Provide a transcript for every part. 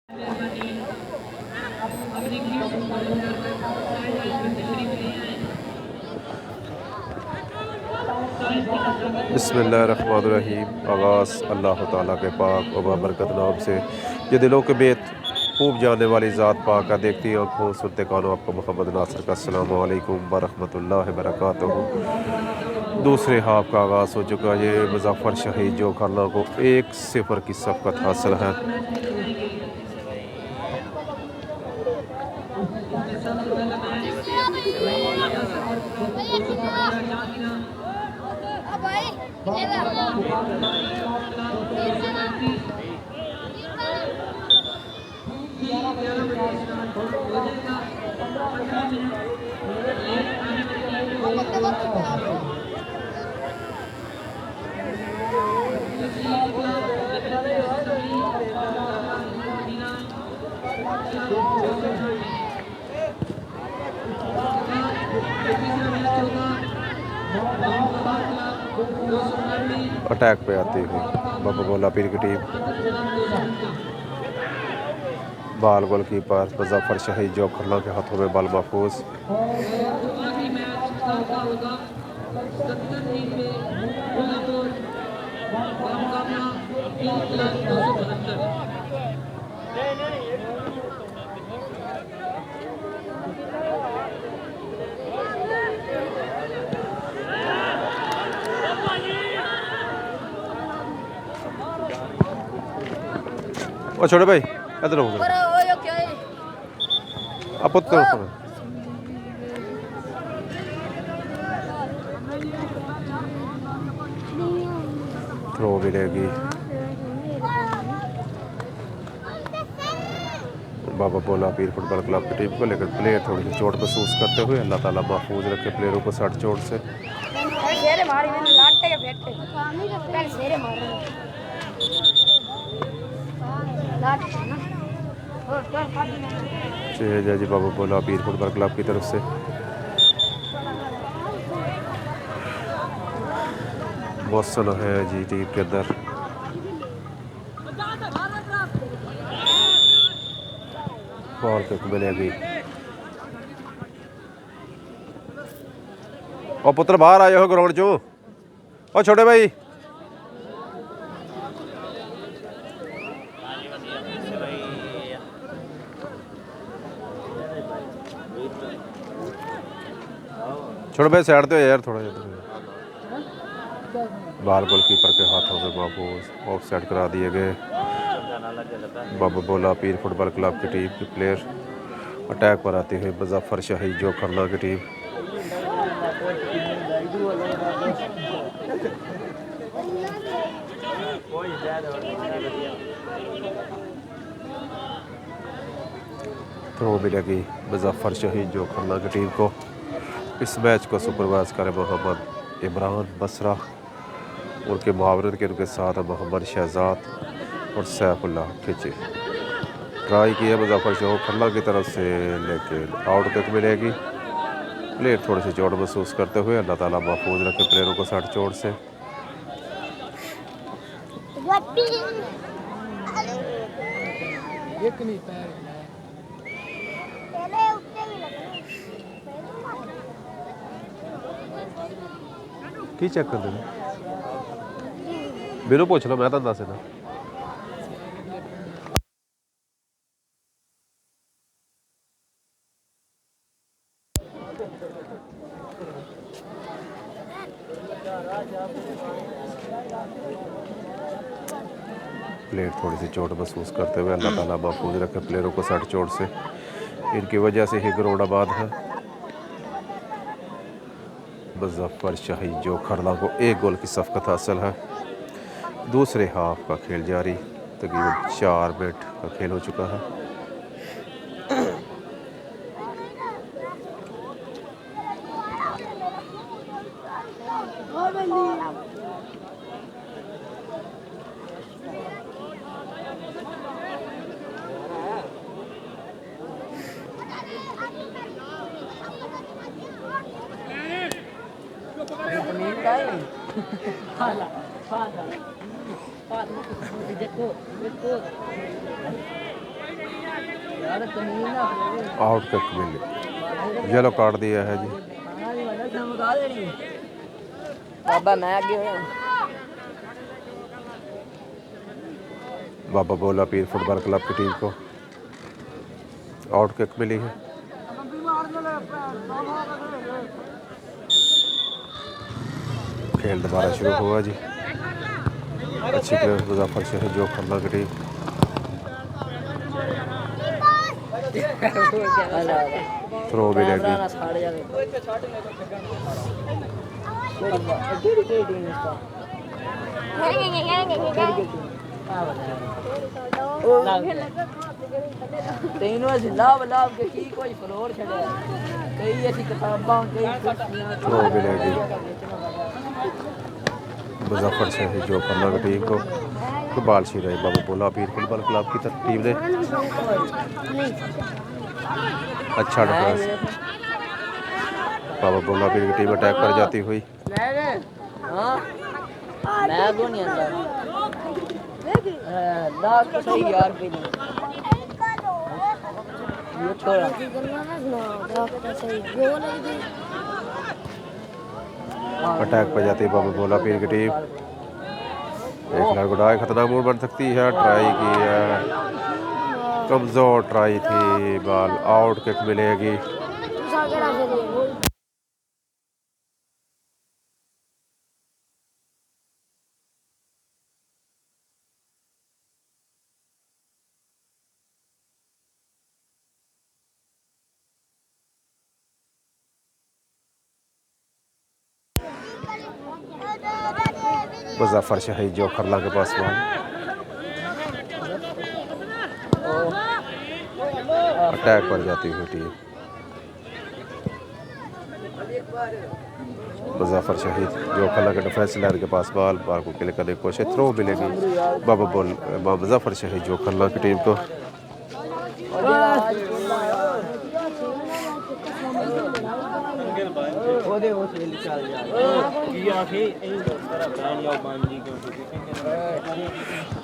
बिस्मिल्लाहिर्रहमानिर्रहीम। आगाज़ अल्लाह ताला के पाक व बरकत नाम से ये दिलों के बेत खूब जानने वाली ज़ात पाक है। देखती आँखों सुनते कानों, आपको मोहम्मद नासिर का अस्सलामु अलैकुम वरहमतुल्लाहि वबरकातुहू। दूसरे हाफ का आगाज़ हो चुका। ये मुज़फ़्फ़र शहीद जो खरना को 1-0 की सफ़क़त हासिल है। अटैक पे आती हुई बाबा बोला पीर की टीम। बाल गोलकीपर मुज़फ़्फ़र शहीद जो खरना के हाथों में बाल महफूज। ओ छोटे भाई इधर हो गए आप थ्रो मिलेगी। बाबा बोला पीर फुटबॉल क्लब की टीम को, लेकर प्लेयर थोड़ी सी चोट महसूस करते हुए अल्लाह ताला महफूज रखे प्लेयरों को सट चोट से। जी बाबा बोला पीर फुटबॉल क्लब की तरफ से मौसम है जी टीम के अंदर। बॉल किक मिलेगी और पुत्र बाहर आए हो ग्राउंड चो। और छोटे भाई छोटे भाई साइड पे यार थोड़ा सा। बाल गोलकीपर के हाथों में महफूज ऑफ साइड करा दिए गए। बाबा बोला पीर फुटबॉल क्लब की टीम के प्लेयर अटैक पर आती हुई मुज़फ़्फ़र शहीद जो खरना की टीम। थ्रो मिलेगी मुज़फ़्फ़र शहीद जो खरना की टीम को। इस मैच को सुपरवाइज करे मोहम्मद इमरान बसरा, उनके मुआवरत के उनके साथ मोहम्मद शहजाद और सैफुल्लाह खिची। ट्राई किया मुज़फ़्फ़र शहीद खरना की तरफ से, लेकिन आउट किक मिलेगी। प्लेयर थोड़ी सी चोट महसूस करते हुए अल्लाह ताला महफूज रखे प्लेयरों को सट चोट से। की चेक कर देना मेनू पूछ लो, मैं तो दस देना। प्लेयर थोड़ी सी चोट महसूस करते हुए अल्लाह ताला महफूज रखे प्लेयरों को सट चोट से। इनकी वजह से ही ग्राउंड आबाद है। मुज़फ़्फ़र शहीद जो खरना को 1 गोल की सफ़क़त हासिल है। दूसरे हाफ का खेल जारी, तकरीबन 4 मिनट का खेल हो चुका है। आउट किक मिली, येलो कार्ड दिया है जी। बाबा बोला पीर फुटबॉल क्लब की टीम को आउट किक मिली है। खेल दोबारा शुरू हुआ जी। अच्छी प्लेयर मुजफ्फर शहीद जो खन्ना की टीम। थ्रो मिलेगी। थ्रो मिलेगी मुजफ्फर शहीद जो खन्ना की टीम को। बाल छीन रही बाबा बोला पीर फुटबॉल क्लब की टीम ने। अच्छा डिफेंस, बाबा बोला पीर की टीम अटैक पर जाती हुई। अटैक पर जाती है बाबा बोला पीर की टीम। एक लड़गड़ाई खतरनाक मोड़ बन सकती है। ट्राई की है, कमजोर ट्राई थी, बॉल आउट किक मिलेगी। मुजफ्फर शहीद जो खरला के पास बॉल अटैक पर जाती हुई टीम। मुजफ्फर शहीद जो खरला के डिफेंस लाइन के पास बॉल को क्लियर करने की कोशिश। थ्रो मिलेगी बाबा बोल मुजफ्फर शहीद जो खरला की टीम को।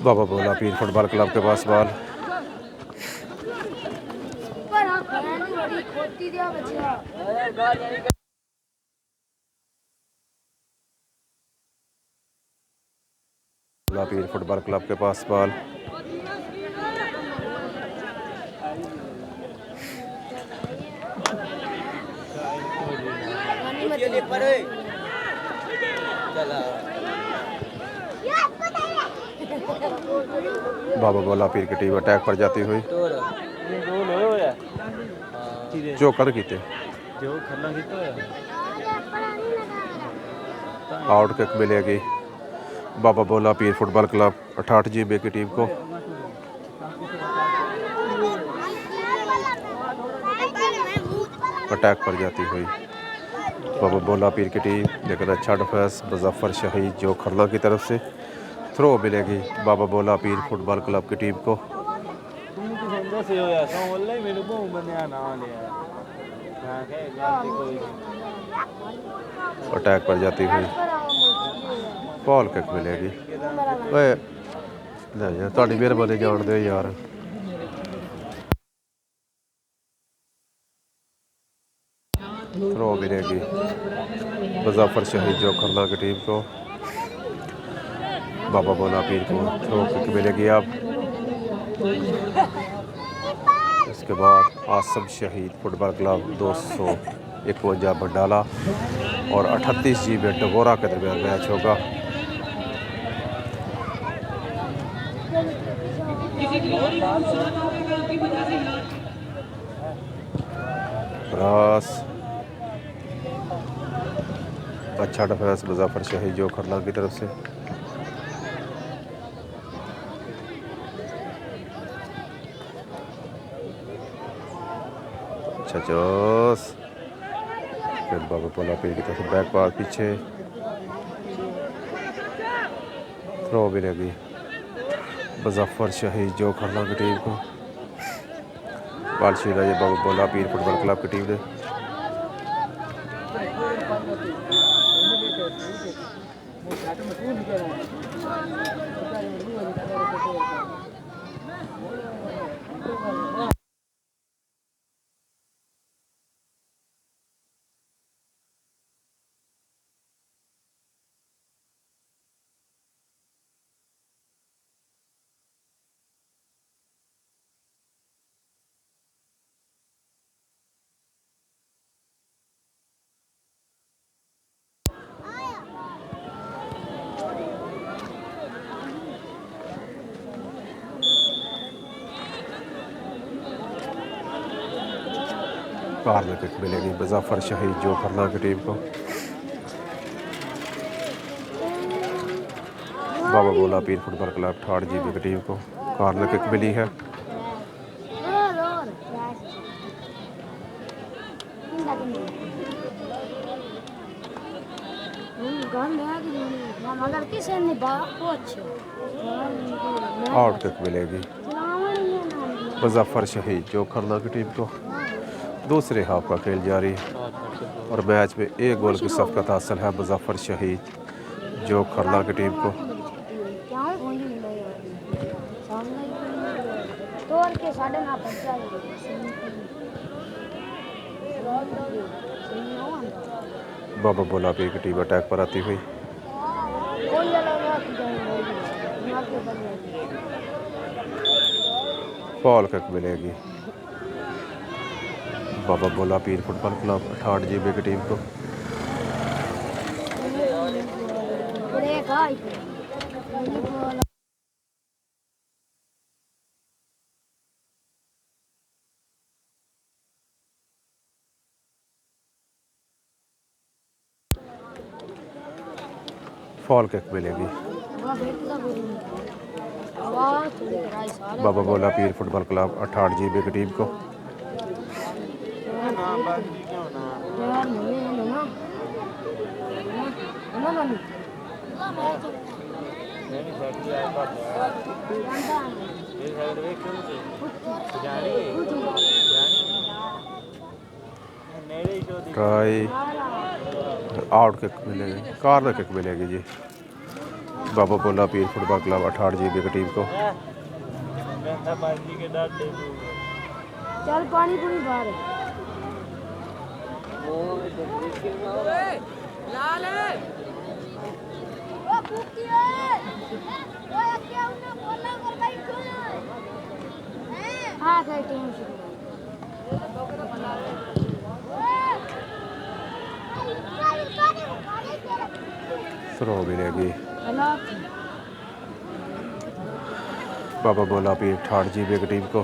बाबा बोला पीर फुटबॉल क्लब के पास बॉल। पीर फुटबॉल क्लब के पास बॉल। बाबा बोला पीर की टीम अटैक पर जाती हुई। जो कर कीते आउट किक मिलेगी बाबा बोला पीर फुटबॉल क्लब 68 GB की टीम को। अटैक पर जाती हुई बाबा बोला पीर की टीम, लेकिन अच्छा डिफेंस मुजफ्फर शहीद जो खरला की तरफ से। थ्रो मिलेगी बाबा बोला पीर फुटबॉल क्लब की टीम को। अटैक पर जाती हुई बॉल किक मिलेगी। नहीं यार थोड़ी मेहरबानी जान दो यार। थ्रो मिलेगी मुजफ्फर शहीद जो खरला की टीम को। बाबा बोला पीर को थ्रो किक मिलेगी अब। इसके बाद आसम शहीद फुटबॉल क्लब 251 बंडाला और 38 GB डगोरा के दरमियान मैच होगा। अच्छा डिफेंस मुजफ्फर शहीद जो खरला की तरफ से। अच्छा जोस फिर बाबा बोला पीर की तरफ से बैक पास पीछे। थ्रो मिलेगी मुजफ्फर शहीद जो खरला की टीम को। बॉल छीना ये बाबा बोला पीर फुटबॉल क्लब की टीम ने। कॉर्नर किक मिलेगी मुजफ्फर शहीद जो खन्ना की टीम को। बाबा बोला पीर फुटबॉल क्लब ठाड़ जीबी की टीम को कॉर्नर किक मिली है। आउट किक मिलेगी मुजफ्फर शहीद जो खन्ना की टीम को। दूसरे हाफ का खेल जारी और मैच में एक गोल की सफकत हासिल है मुजफ्फर शहीद जो खन्ना की टीम को। बाबा बोला पीर की टीम अटैक पर आती हुई। फॉल किक मिलेगी बाबा बोला पीर फुटबॉल क्लब ठाड़ जीबी की टीम को। फॉल किक मिलेगी बाबा बोला पीर फुटबॉल क्लब 68 जीबी की टीम को। ट्राई आउट किक मिलेगी कॉर्नर किक मिलेगी जी बाबा बोला पीर फुटबॉल क्लब 68 जीबी की टीम को। चल पानी पूरी बाहर थ्रो मिलेगी बाबा बोला पीर 68 जीबी की टीम को।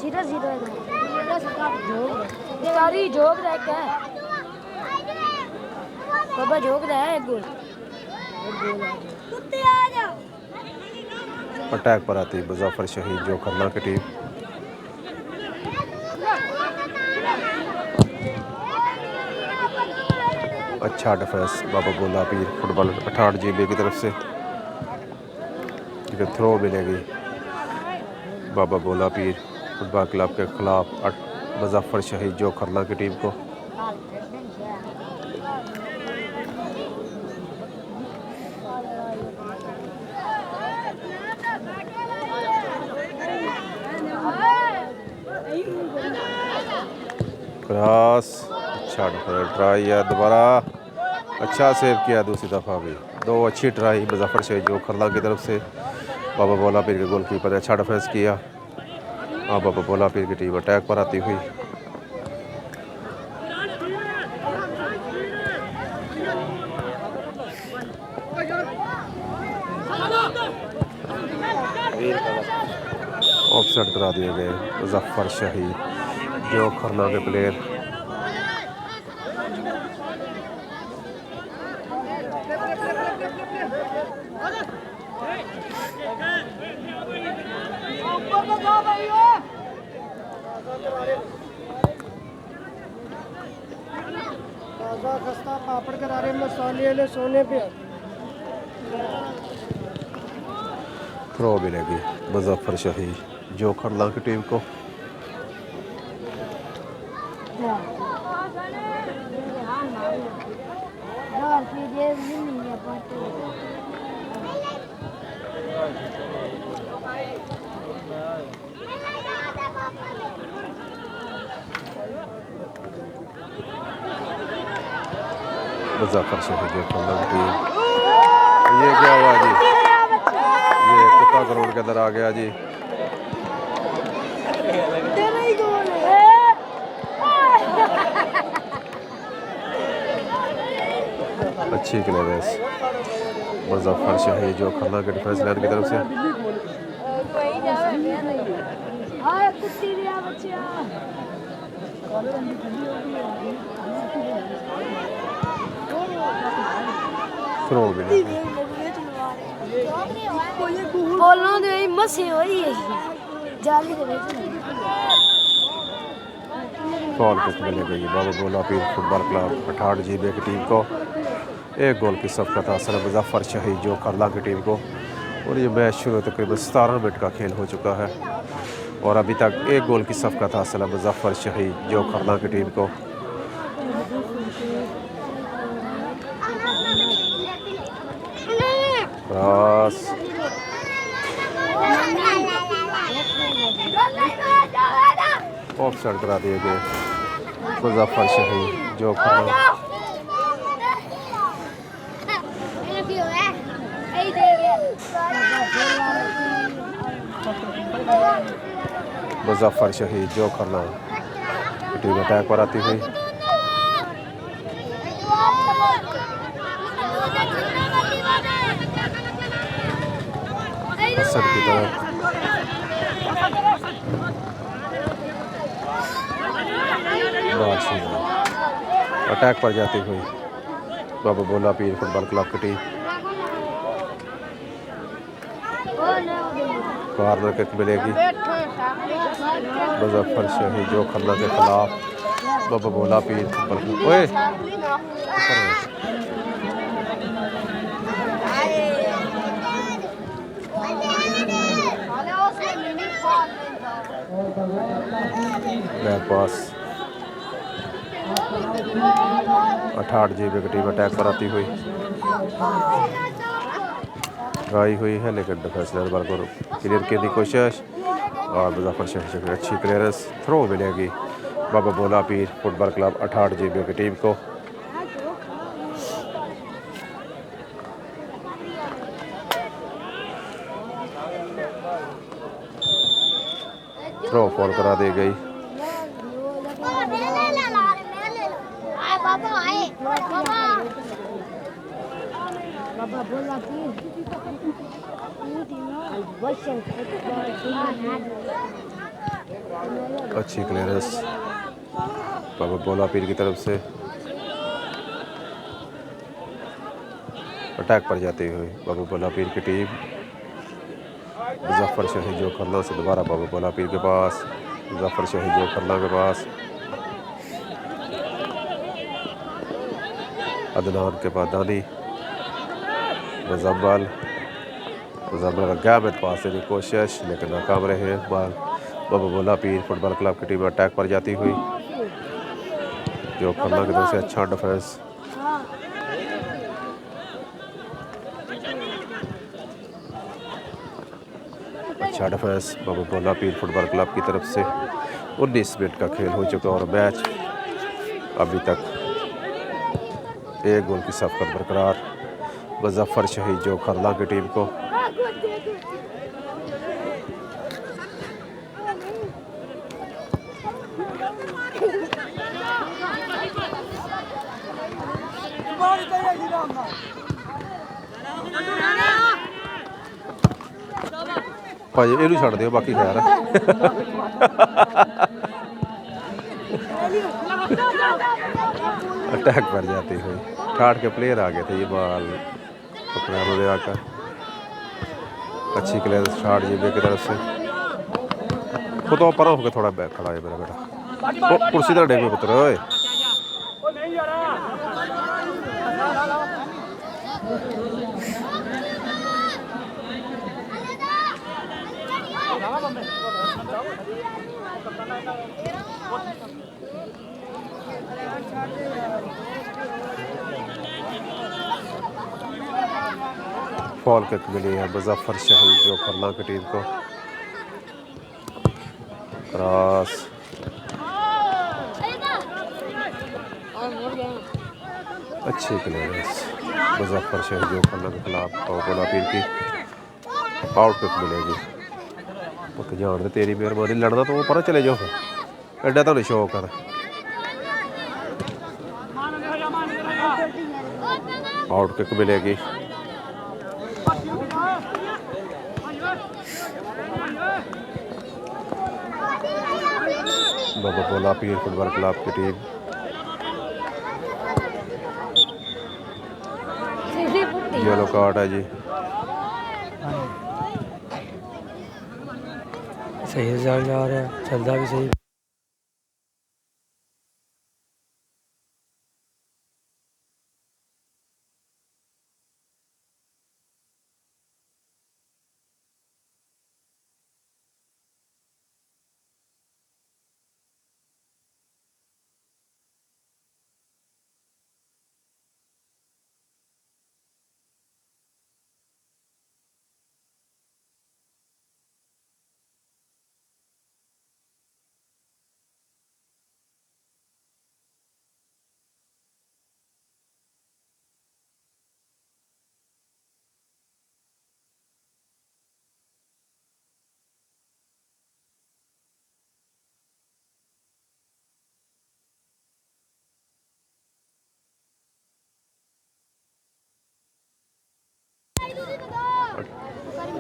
सीधा सीधा सारी जोक रहा है बाबा जोक रहा है एक गोल अटैक पर आती मुजफ्फर शहीद जो खन्ना की टीम। अच्छा डिफेंस बाबा बोला पीर फुटबॉल 68 जीबी की तरफ से। थ्रो मिलेगी बाबा बोला पीर फुटबॉल क्लब के खिलाफ मुजफ्फर शहीद जो खन्ना की टीम को। क्रॉस अच्छा ट्राई है दोबारा अच्छा सेव किया दूसरी दफ़ा भी। दो अच्छी ट्राई मुजफ्फर शहीद जो खन्ना की तरफ से। बाबा बोला पीर के गोलकीपर ने अच्छा डिफेंस किया। हाँ बाबा बोला पीर की टीम अटैक पर आती हुई। ऑफसाइड करा दिए गए मुजफ्फर शहीद जो खन्ना के प्लेयर। खस्ता पापड़ करारे मसाले वाले सोने पे थ्रो मिलेगी मुजफ्फर शहीद जो खन्ना की टीम को। मुजफ्फर शहीद जो खन्ना की टीम। ये क्या हुआ जी? ये कुत्ता ग्राउंड के अंदर आ गया जी। अच्छी क्लियरेंस मुजफ्फर शाही जो खन्ना के डिफेंस लाइन की तरफ से। थ्रो भी नहीं बोलों दे मसे होई है जाली दे विच फॉल किक मिलेगी बाबा बोला पीर फुटबॉल क्लब 68 GB की टीम को। एक गोल की सबकत हासिल है मुजफ्फर शाही जो खरला की टीम को। और ये मैच शुरू तकरीबन 17 मिनट का खेल हो चुका है और अभी तक एक गोल की सबकत हासिल है मुजफ्फर शाही जो खरला की टीम को। क्रॉस ऑफ साइड करा दिए गए मुजफ्फर शाही जो खरला। मुजफ्फर शाही जो खरना टीम अटैक पर आती हुई। हसन की तरफ अटैक पर जाती हुई बाबा बोला पीर फुटबॉल क्लब की टीम। कॉर्नर किक मिलेगी मुजफ्फर शाही जो खन्ना के खिलाफ। बाबा बोला पीर फुटबॉल क्लब ओए बैक पास 68 GB की टीम अटैक पर आती हुई आई हुई है लेकिन डिफेंस लाइन पर क्लियर करने की कोशिश और मुजफ्फर शाही की अच्छी क्लियरेंस। थ्रो मिलेगी बाबा बोला पीर फुटबॉल क्लब 68 GB की टीम को। थ्रो फॉल करा दी गई। अच्छी क्लियरेंस बाबा बोला पीर की तरफ से अटैक पर जाती हुई बाबा बोला पीर की टीम। मुजफ्फर शाही जो खरना से दोबारा बाबा बोला पीर के पास। मुजफ्फर शाही जो खरना के पास अदनान के बाद दानी मुजम्मल का गैमेट पास देने की कोशिश लेकिन नाकाम रहे। बाबा बोला पीर फुटबॉल क्लब की टीम अटैक पर जाती हुई जो खरना की तरफ से अच्छा डिफेंस। अच्छा डिफेंस बाबा बोला पीर फुटबॉल क्लब की तरफ से। 19 मिनट का खेल हो चुका और मैच अभी तक एक गोल की सबकत बरकरार मुजफ्फर शाही जो खरला की टीम को। भाई इनू छड़ दियो बाकी खैर अटैक पर जाती हुई 68 के प्लेयर आ गए थे। ये बॉल पकड़ा उन्होंने आकर अच्छी क्लियरेंस 68 GB की तरफ से। खुद तो पर होकर थोड़ा बैक खड़ा है मेरा बेटा कुर्सी तरह डेग में पुत्र ओए। फॉल किक मिली है मुजफ्फर शाही जो खरना की टीम को। क्रॉस अच्छी क्लियरेंस मुजफ्फर शाही जो खरना के खिलाफ बोला पीर की आउट किक मिलेगी। तो जान दे तेरी मेहरबानी लड़ना तो वो पर चले जाओ एडा तो नहीं शौक है। आउट किक मिलेगी। बाबा बोला पीर फुटबॉल क्लब की टीम। येलो कार्ड है जी। सही रिजल्ट जा रहा है, चलता भी सही।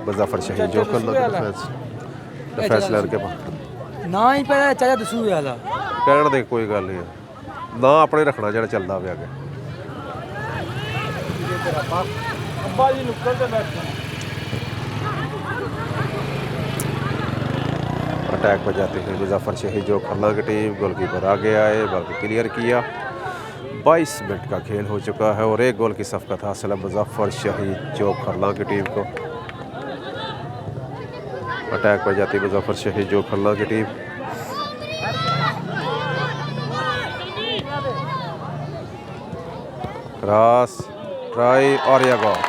मुजफ्फर शहीद जो करना डिफेंस लाइन के पास ना ही पहले चाचा दसू वाला कहण दे कोई गल नहीं ना अपने रखना जो चलता पे अगे। अटैक पर जाते हैं मुजफ्फर शहीद जो खन्ना की टीम। गोलकीपर आगे आए, बॉल को क्लियर किया। 22 मिनट का खेल हो चुका है और एक गोल की सफकत हासिल है मुजफ्फर शहीद जो खन्ना की टीम को। अटैक पर जाती है मुजफ्फर शहीद जो खन्ना की टीम। क्रॉस, ट्राई और यह गोल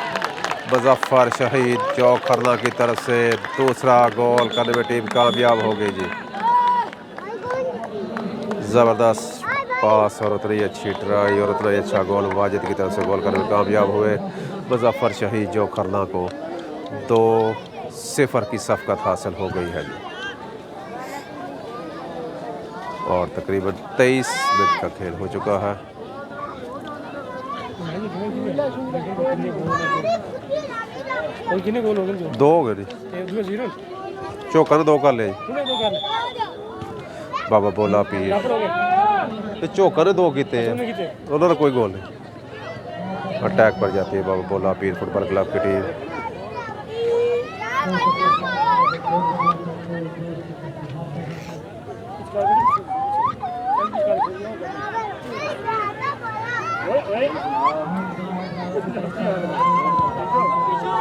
मुजफ्फर शहीद जो खन्ना की तरफ से दूसरा गोल करने में टीम कामयाब हो गई जी। ज़बरदस्त पास और उतनी अच्छी ट्राई और उतना ही अच्छा गोल वाजिद की तरफ से गोल करने में कामयाब हुए। मुजफ्फर शहीद जो खन्ना को 2-0 की सफकत हासिल हो गई है जी। और तकरीबन 23 मिनट का खेल हो चुका है। दो हो गए जी, चौका ने 2 कर लिया जी। बाबा बोला पीर चौका ने 2 किते हैं, उन्होंने कोई गोल नहीं। अटैक पर जाती है बाबा बोला पीर फुटबॉल क्लब की टीम।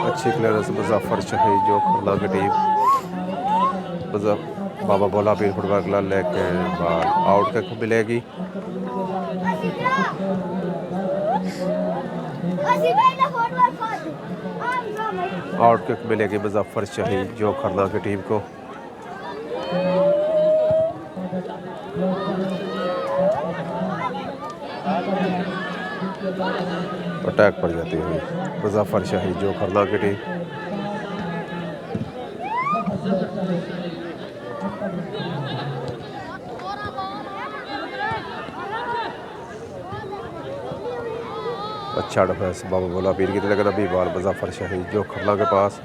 अच्छी क्लियरेंस मुजफ्फर शहीद जो खन्ना की टीम। बाबा बोला पीर फुटबॉल क्लब लेके बाल आउट किक मिलेगी। आउट किक मिलेगी मुजफ्फर शहीद जो खन्ना की टीम को। अटैक पर जाती हुई मुजफ्फर शहीद जो खन्ना की टीम। अच्छा डिफेंस बाबा बोला पीर की, लेकिन अभी बॉल मुजफ्फर शहीद जो खन्ना के पास।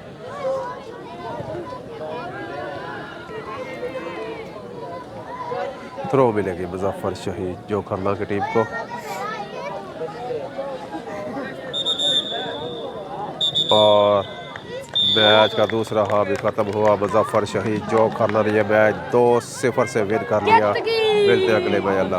थ्रो मिलेगी मुजफ्फर शहीद जो खन्ना की टीम को। और मैच का दूसरा हाफ भी ख़त्म हुआ। मुजफ्फर शहीद जो खन्ना ने यह मैच 2-0 से विन कर लिया। मिलते अगले मैच। अल्लाह।